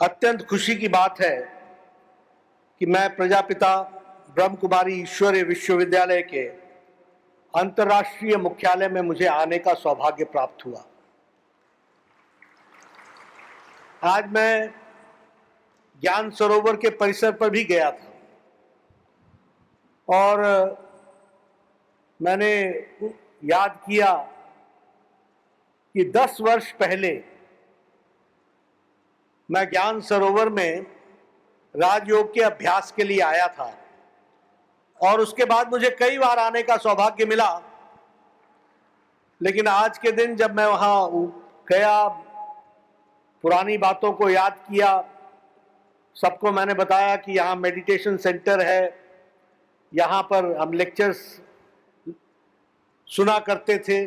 अत्यंत खुशी की बात है कि मैं प्रजापिता ब्रह्म कुमारी ईश्वरीय विश्वविद्यालय के अंतर्राष्ट्रीय मुख्यालय में मुझे आने का सौभाग्य प्राप्त हुआ। आज मैं ज्ञान सरोवर के परिसर पर भी गया था और मैंने याद किया कि 10 वर्ष पहले मैं ज्ञान सरोवर में राजयोग के अभ्यास के लिए आया था और उसके बाद मुझे कई बार आने का सौभाग्य मिला, लेकिन आज के दिन जब मैं वहां गया, पुरानी बातों को याद किया, सबको मैंने बताया कि यहाँ मेडिटेशन सेंटर है, यहाँ पर हम लेक्चर्स सुना करते थे,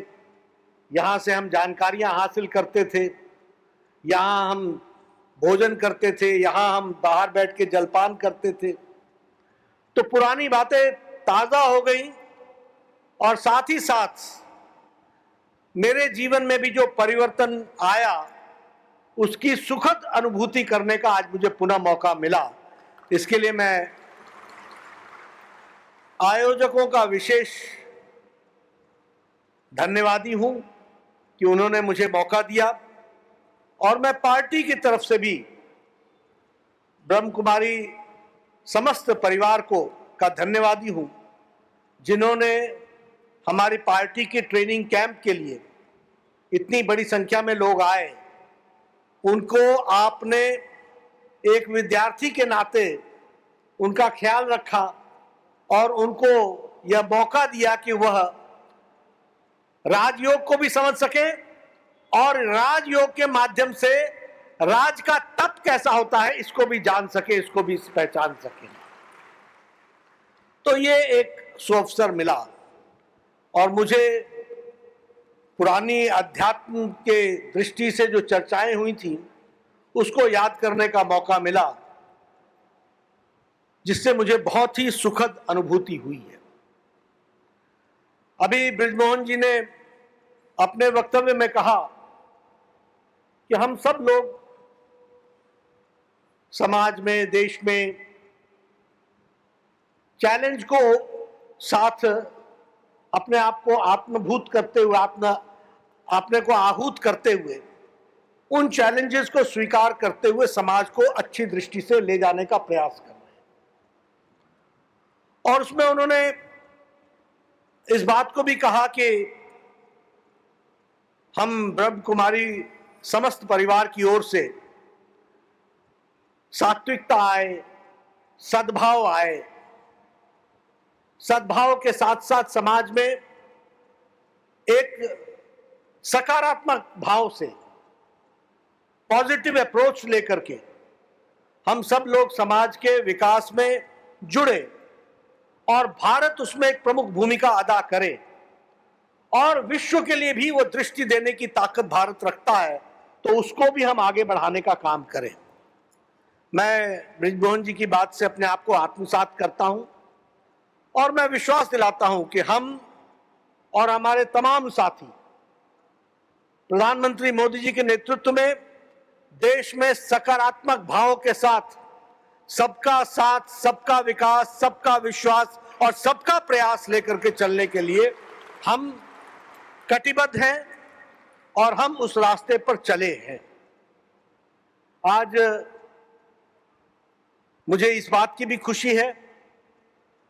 यहाँ से हम जानकारियाँ हासिल करते थे, यहाँ हम भोजन करते थे, यहाँ हम बाहर बैठ के जलपान करते थे। तो पुरानी बातें ताज़ा हो गई और साथ ही साथ मेरे जीवन में भी जो परिवर्तन आया उसकी सुखद अनुभूति करने का आज मुझे पुनः मौका मिला। इसके लिए मैं आयोजकों का विशेष धन्यवादी हूं कि उन्होंने मुझे मौका दिया और मैं पार्टी की तरफ से भी ब्रह्म कुमारी समस्त परिवार का धन्यवादी हूं, जिन्होंने हमारी पार्टी के ट्रेनिंग कैंप के लिए इतनी बड़ी संख्या में लोग आए। उनको आपने एक विद्यार्थी के नाते उनका ख्याल रखा और उनको यह मौका दिया कि वह राजयोग को भी समझ सके और राजयोग के माध्यम से राज का तप कैसा होता है इसको भी जान सके, इसको भी पहचान सके। तो ये एक सुअवसर मिला और मुझे पुरानी अध्यात्म के दृष्टि से जो चर्चाएं हुई थी उसको याद करने का मौका मिला, जिससे मुझे बहुत ही सुखद अनुभूति हुई है। अभी बृजमोहन जी ने अपने वक्तव्य में कहा कि हम सब लोग समाज में, देश में चैलेंज को साथ अपने आप को आत्मभूत करते हुए, अपने को आहूत करते हुए, उन चैलेंजेस को स्वीकार करते हुए समाज को अच्छी दृष्टि से ले जाने का प्रयास कर रहे हैं। और उसमें उन्होंने इस बात को भी कहा कि हम ब्रह्म कुमारी समस्त परिवार की ओर से सात्विकता आए, सद्भाव आए, सद्भाव के साथ साथ समाज में एक सकारात्मक भाव से, पॉजिटिव अप्रोच लेकर के हम सब लोग समाज के विकास में जुड़े और भारत उसमें एक प्रमुख भूमिका अदा करे और विश्व के लिए भी वो दृष्टि देने की ताकत भारत रखता है, तो उसको भी हम आगे बढ़ाने का काम करें। मैं बृजमोहन जी की बात से अपने आप को आत्मसात करता हूं और मैं विश्वास दिलाता हूं कि हम और हमारे तमाम साथी प्रधानमंत्री मोदी जी के नेतृत्व में देश में सकारात्मक भाव के साथ सबका साथ, सबका विकास, सबका विश्वास और सबका प्रयास लेकर के चलने के लिए हम कटिबद्ध हैं और हम उस रास्ते पर चले हैं। आज मुझे इस बात की भी खुशी है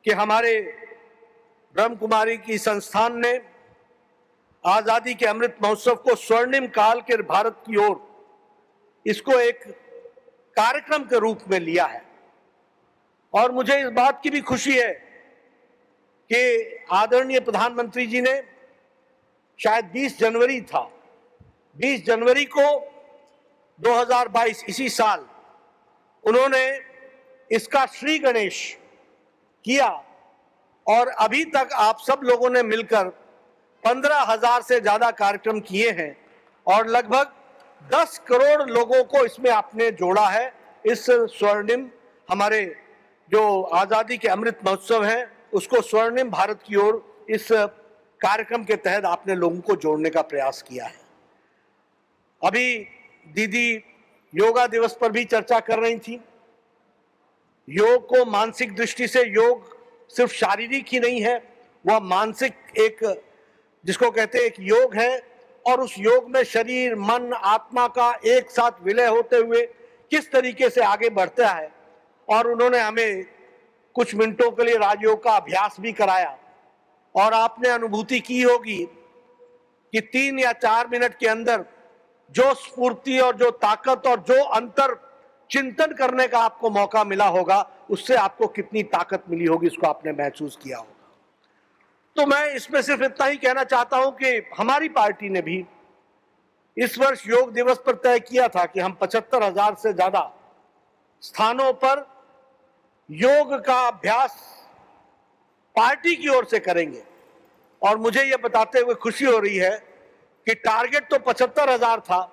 कि हमारे ब्रह्म कुमारी की संस्थान ने आजादी के अमृत महोत्सव को स्वर्णिम काल के भारत की ओर इसको एक कार्यक्रम के रूप में लिया है। और मुझे इस बात की भी खुशी है कि आदरणीय प्रधानमंत्री जी ने शायद 20 जनवरी था, 20 जनवरी को 2022 इसी साल उन्होंने इसका श्री गणेश किया और अभी तक आप सब लोगों ने मिलकर 15,000 से ज्यादा कार्यक्रम किए हैं और लगभग 10 करोड़ लोगों को इसमें आपने जोड़ा है। इस स्वर्णिम हमारे जो आजादी के अमृत महोत्सव है उसको स्वर्णिम भारत की ओर इस कार्यक्रम के तहत आपने लोगों को जोड़ने का प्रयास किया है। अभी दीदी योगा दिवस पर भी चर्चा कर रही थी। योग को मानसिक दृष्टि से, योग सिर्फ शारीरिक ही नहीं है, वह मानसिक एक, जिसको कहते हैं, एक योग है। और उस योग में शरीर, मन, आत्मा का एक साथ विलय होते हुए किस तरीके से आगे बढ़ता है। और उन्होंने हमें कुछ मिनटों के लिए राजयोग का अभ्यास भी कराया। और आपने अनुभूति की होगी कि 3 या 4 मिनट के अंदर जो स्फूर्ति और जो ताकत और जो अंतर चिंतन करने का आपको मौका मिला होगा, उससे आपको कितनी ताकत मिली होगी, इसको आपने महसूस किया होगा। तो मैं इसमें सिर्फ इतना ही कहना चाहता हूं कि हमारी पार्टी ने भी इस वर्ष योग दिवस पर तय किया था कि हम 75,000 से ज्यादा स्थानों पर योग का अभ्यास पार्टी की ओर से करेंगे। और मुझे यह बताते हुए खुशी हो रही है कि टारगेट तो 75,000 था,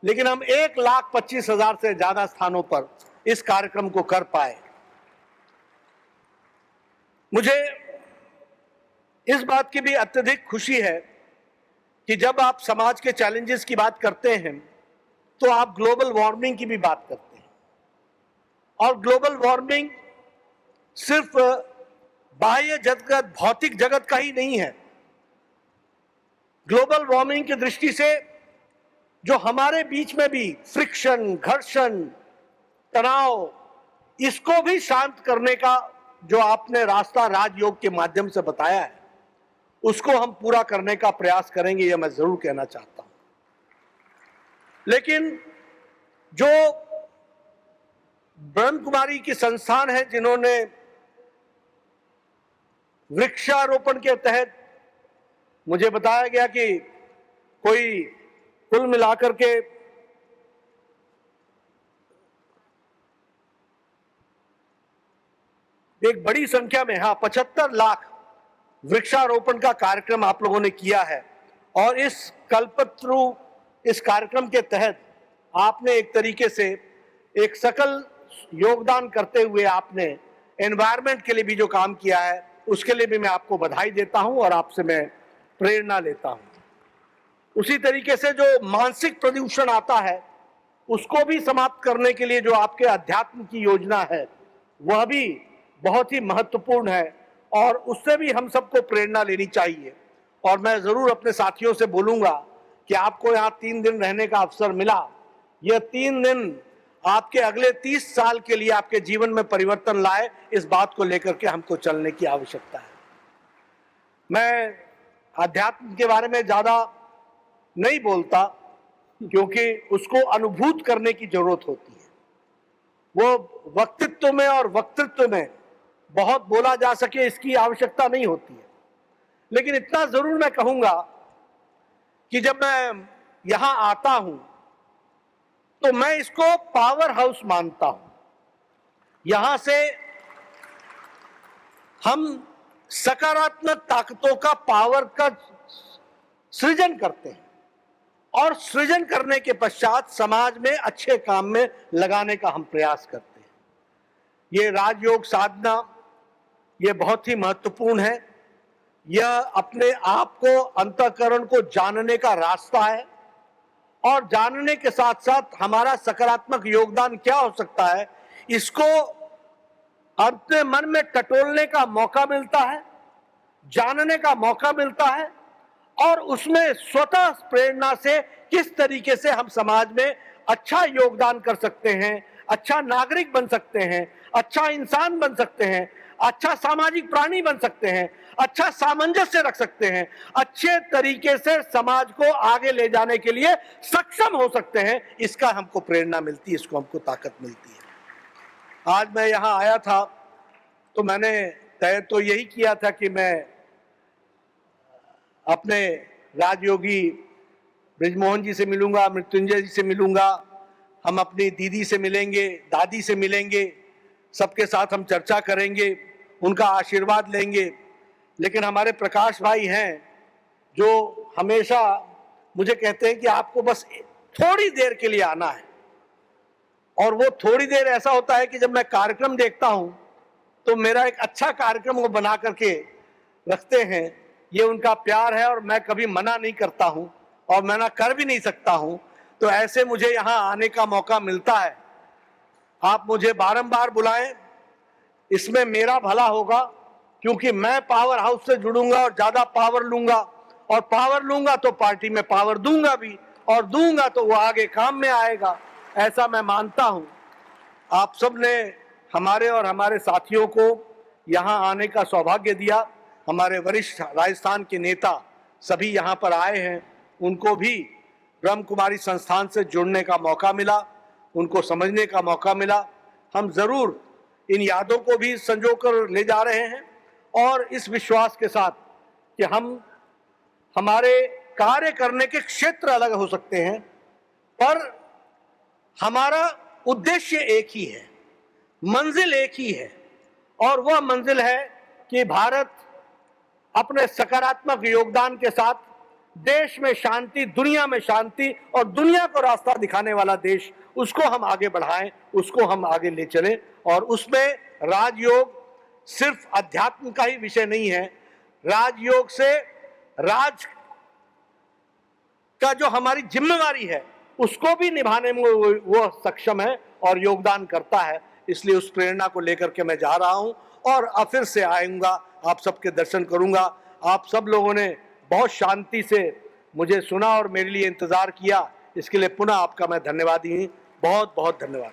लेकिन हम 1,25,000 से ज्यादा स्थानों पर इस कार्यक्रम को कर पाए। मुझे इस बात की भी अत्यधिक खुशी है कि जब आप समाज के चैलेंजेस की बात करते हैं तो आप ग्लोबल वार्मिंग की भी बात करते हैं। और ग्लोबल वार्मिंग सिर्फ बाह्य जगत, भौतिक जगत का ही नहीं है। ग्लोबल वार्मिंग की दृष्टि से जो हमारे बीच में भी फ्रिक्शन, घर्षण, तनाव, इसको भी शांत करने का जो आपने रास्ता राजयोग के माध्यम से बताया है, उसको हम पूरा करने का प्रयास करेंगे, यह मैं जरूर कहना चाहता हूं। लेकिन जो ब्रह्म कुमारी की संस्थान है, जिन्होंने वृक्षारोपण के तहत मुझे बताया गया कि कोई कुल मिलाकर के एक बड़ी संख्या में, 75 लाख वृक्षारोपण का कार्यक्रम आप लोगों ने किया है। और इस कल्पत्रु, इस कार्यक्रम के तहत आपने एक तरीके से एक सकल योगदान करते हुए आपने एनवायरनमेंट के लिए भी जो काम किया है, उसके लिए भी मैं आपको बधाई देता हूं और आपसे मैं प्रेरणा लेता हूं। उसी तरीके से जो मानसिक प्रदूषण आता है, उसको भी समाप्त करने के लिए जो आपके अध्यात्म की योजना है, वह भी बहुत ही महत्वपूर्ण है और उससे भी हम सबको प्रेरणा लेनी चाहिए। और मैं जरूर अपने साथियों से बोलूंगा कि आपको यहाँ 3 दिन रहने का अवसर मिला। यह 3 दिन आपके अगले 30 साल के लिए आपके जीवन में परिवर्तन लाए, इस बात को लेकर के हमको चलने की आवश्यकता है। मैं अध्यात्म के बारे में ज्यादा नहीं बोलता, क्योंकि उसको अनुभूत करने की जरूरत होती है। वो व्यक्तित्व में और वक्तृत्व में बहुत बोला जा सके, इसकी आवश्यकता नहीं होती है। लेकिन इतना जरूर मैं कहूंगा कि जब मैं यहां आता हूं तो मैं इसको पावर हाउस मानता हूं। यहां से हम सकारात्मक ताकतों का, पावर का सृजन करते हैं और सृजन करने के पश्चात समाज में अच्छे काम में लगाने का हम प्रयास करते हैं। ये राजयोग साधना, ये बहुत ही महत्वपूर्ण है। यह अपने आप को, अंतःकरण को जानने का रास्ता है और जानने के साथ साथ हमारा सकारात्मक योगदान क्या हो सकता है, इसको अपने मन में टटोलने का मौका मिलता है, जानने का मौका मिलता है और उसमें स्वतः प्रेरणा से किस तरीके से हम समाज में अच्छा योगदान कर सकते हैं, अच्छा नागरिक बन सकते हैं, अच्छा इंसान बन सकते हैं, अच्छा सामाजिक प्राणी बन सकते हैं, अच्छा सामंजस्य रख सकते हैं, अच्छे तरीके से समाज को आगे ले जाने के लिए सक्षम हो सकते हैं, इसका हमको प्रेरणा मिलती है, इसको हमको ताकत मिलती है। आज मैं यहाँ आया था तो मैंने तय तो यही किया था कि मैं अपने राजयोगी ब्रिजमोहन जी से मिलूंगा, मृत्युंजय जी से मिलूंगा, हम अपनी दीदी से मिलेंगे, दादी से मिलेंगे, सबके साथ हम चर्चा करेंगे, उनका आशीर्वाद लेंगे। लेकिन हमारे प्रकाश भाई हैं जो हमेशा मुझे कहते हैं कि आपको बस थोड़ी देर के लिए आना है। और वो थोड़ी देर ऐसा होता है कि जब मैं कार्यक्रम देखता हूं तो मेरा एक अच्छा कार्यक्रम वो बना करके रखते हैं। ये उनका प्यार है और मैं कभी मना नहीं करता हूं और मना कर भी नहीं सकता हूं। तो ऐसे मुझे यहाँ आने का मौका मिलता है। आप मुझे बारंबार बुलाएं, इसमें मेरा भला होगा, क्योंकि मैं पावर हाउस से जुड़ूंगा और ज्यादा पावर लूंगा, और पावर लूंगा तो पार्टी में पावर दूंगा भी, और दूंगा तो वो आगे काम में आएगा, ऐसा मैं मानता हूं। आप सब ने हमारे और हमारे साथियों को यहाँ आने का सौभाग्य दिया। हमारे वरिष्ठ राजस्थान के नेता सभी यहाँ पर आए हैं, उनको भी ब्रह्म कुमारी संस्थान से जुड़ने का मौका मिला, उनको समझने का मौका मिला। हम जरूर इन यादों को भी संजो कर ले जा रहे हैं, और इस विश्वास के साथ कि हमारे कार्य करने के क्षेत्र अलग हो सकते हैं, पर हमारा उद्देश्य एक ही है, मंजिल एक ही है, और वह मंजिल है कि भारत अपने सकारात्मक योगदान के साथ देश में शांति, दुनिया में शांति और दुनिया को रास्ता दिखाने वाला देश, उसको हम आगे बढ़ाएं, उसको हम आगे ले चलें। और उसमें राजयोग सिर्फ अध्यात्म का ही विषय नहीं है। राजयोग से राज का जो हमारी जिम्मेवारी है उसको भी निभाने में वो सक्षम है और योगदान करता है। इसलिए उस प्रेरणा को लेकर के मैं जा रहा हूं, और फिर से आऊंगा, आप सबके दर्शन करूंगा। आप सब लोगों ने बहुत शांति से मुझे सुना और मेरे लिए इंतजार किया, इसके लिए पुनः आपका मैं धन्यवादी हूं। बहुत बहुत धन्यवाद।